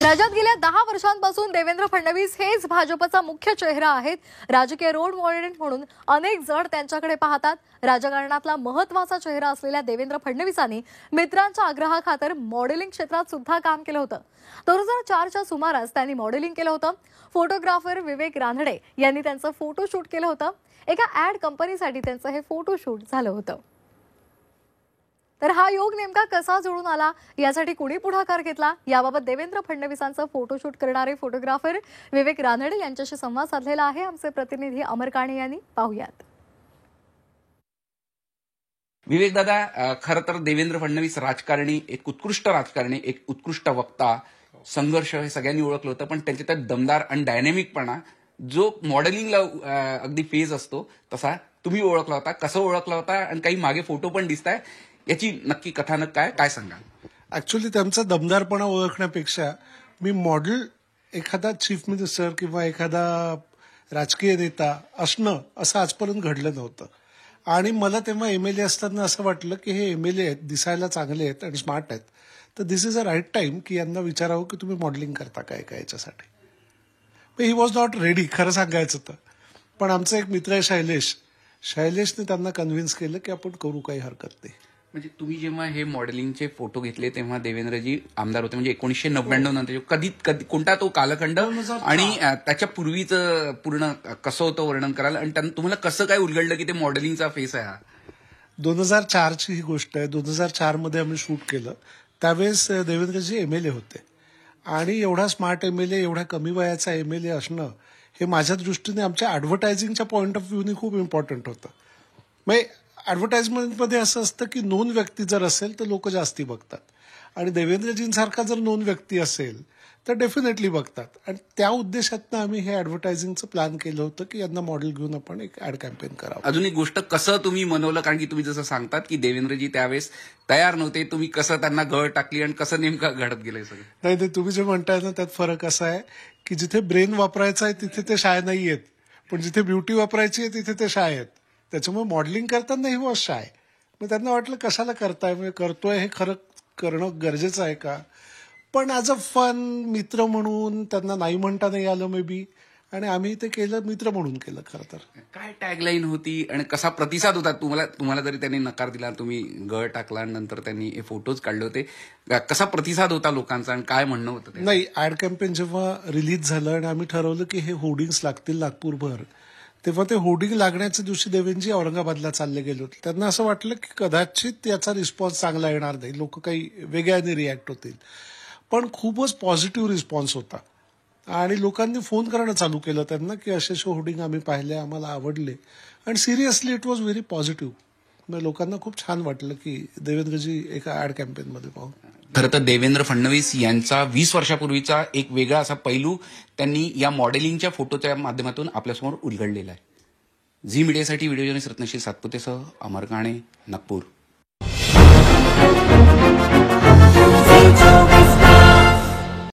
राज्यात गेल्या 10 वर्षांपासून देवेंद्र फडणवीस हेच भाजपचा मुख्य चेहरा आहेत. राजकीय रोल मॉडेल म्हणून अनेक जण त्यांच्याकडे पाहतात. राजकारणातला महत्त्वाचा चेहरा असलेल्या देवेंद्र फडणवीसांनी मित्रांच्या आग्रहाखातर मॉडेलिंग क्षेत्रात सुद्धा काम केलं होतं. 2004च्या सुमारास त्यांनी मॉडेलिंग केलं होतं. फोटोग्राफर विवेक रानडे यांनी त्यांचं फोटोशूट केलं होतं. एका ॲड कंपनीसाठी त्यांचं हे फोटोशूट झालं होतं. तर हा योग नेमका कसा जुळून आला, यासाठी कुणी पुढाकार घेतला, याबाबत देवेंद्र फडणवीसांचं फोटोशूट करणारे फोटोग्राफर विवेक रानडे यांच्याशी संवाद साधलेला आहे आमचे प्रतिनिधी अमर काणे यांनी. पाहूयात. विवेक दादा, खरं तर देवेंद्र फडणवीस राजकारणी, एक उत्कृष्ट राजकारणी, एक उत्कृष्ट वक्ता, संघर्ष हे सगळ्यांनी ओळखलं होतं. पण त्यांच्या त्यात दमदार आणि डायनॅमिकपणा जो मॉडेलिंगला अगदी फेज असतो तसा तुम्ही ओळखला होता. कसं ओळखला होता आणि काही मागे फोटो पण दिसताय, याची नक्की कथानक काय सांगाल? ऍक्च्युअली त्यांचा दमदारपणा ओळखण्यापेक्षा मी मॉडेल एखादा चीफ मिनिस्टर किंवा एखादा राजकीय नेता असणं असं आजपर्यंत घडलं नव्हतं. आणि मला तेव्हा एमएलए असताना असं वाटलं की हे एमएलए आहेत, दिसायला चांगले आहेत आणि स्मार्ट आहेत, तर दिस इज अ राईट टाइम की यांना विचारावं की तुम्ही मॉडेलिंग करता काय याच्यासाठी. ही वॉज नॉट रेडी खरं सांगायचं तर. पण आमचा एक मित्र आहे शैलेशने त्यांना कन्व्हिन्स केलं की आपण करू, काही हरकत नाही. म्हणजे तुम्ही जेव्हा हे मॉडेलिंगचे फोटो घेतले तेव्हा देवेंद्रजी आमदार होते, म्हणजे 1999 नंतर कधी कोणता तो कालखंड आणि त्याच्या पूर्वीचं पूर्ण कसं होतं वर्णन कराल आणि तुम्हाला कसं काय उलगडलं की ते मॉडेलिंगचा फेस आहे हा? 2004ची ही गोष्ट आहे. 2004 मध्ये आम्ही शूट केलं. त्यावेळेस देवेंद्रजी एमएलए होते आणि एवढा स्मार्ट एमएलए, एवढ्या कमी वयाचा एमएलए असणं हे माझ्या दृष्टीने आमच्या ऍडव्हर्टायझिंगच्या पॉईंट ऑफ व्ह्यूने खूप इम्पॉर्टंट होतं. म्हणजे ऍडव्हर्टाइजमेंटमध्ये असं असतं की नोन व्यक्ती जर असेल तर लोक जास्ती बघतात आणि देवेंद्रजींसारखा जर नोन व्यक्ती असेल तर डेफिनेटली बघतात. आणि त्या उद्देशातनं आम्ही हे ऍडव्हर्टायझिंगचं प्लॅन केलं होतं की यांना मॉडेल घेऊन आपण एक ऍड कॅम्पेन करावं. अजून एक गोष्ट, कसं तुम्ही मनवलं, कारण की तुम्ही जसं सांगतात की देवेंद्रजी त्यावेळेस तयार नव्हते, तुम्ही कसं त्यांना गळ टाकली आणि कसं नेमकं घडत गेलंय सगळं? नाही, तुम्ही जे म्हणताय ना त्यात फरक असा आहे की जिथे ब्रेन वापरायचा आहे तिथे ते शाय नाही आहेत, पण जिथे ब्युटी वापरायची आहे तिथे ते शाय आहेत. त्याच्यामुळे मॉडेलिंग करताना ही वॉज शाय. मग त्यांना वाटलं कशाला करताय, म्हणजे करतोय हे खरं करणं गरजेचं आहे का. पण ऍज अ फन मित्र म्हणून त्यांना नाही म्हणता नाही आलं मे बी, आणि आम्ही ते केलं मित्र म्हणून केलं. खरं तर काय टॅगलाईन होती आणि कसा प्रतिसाद होता? तुम्हाला जरी त्यांनी नकार दिला, तुम्ही गळ टाकला, नंतर त्यांनी हे फोटोज काढले होते, कसा प्रतिसाद होता लोकांचा आणि काय म्हणणं होतं? नाही, ऍड कॅम्पेन जेव्हा रिलीज झालं आणि आम्ही ठरवलं की हे होर्डिंग्स लागतील नागपूरभर, तेव्हा ते होर्डिंग लागण्याच्या दिवशी देवेंद्रजी औरंगाबादला चालले गेले होते. त्यांना असं वाटलं की कदाचित याचा रिस्पॉन्स चांगला येणार नाही, लोक काही वेगळ्याने रिॲक्ट होतील. पण खूपच पॉझिटिव्ह रिस्पॉन्स होता आणि लोकांनी फोन करणं चालू केलं त्यांना की असे होर्डिंग आम्ही पाहिले, आम्हाला आवडले. आणि seriously it was very positive. लोकांना खूप छान वाटलं की देवेंद्रजी एका ऍड कॅम्पेनमध्ये पाहून. खरं तर देवेंद्र फडणवीस यांचा 20 वर्षापूर्वीचा एक वेगळा असा पैलू त्यांनी या मॉडेलिंगच्या फोटोच्या माध्यमातून आपल्यासमोर उलगडलेला आहे. झी मीडियासाठी व्हिडिओ जर्नलिस्ट रत्नशील सातपुतेसह अमर काणे, नागपूर.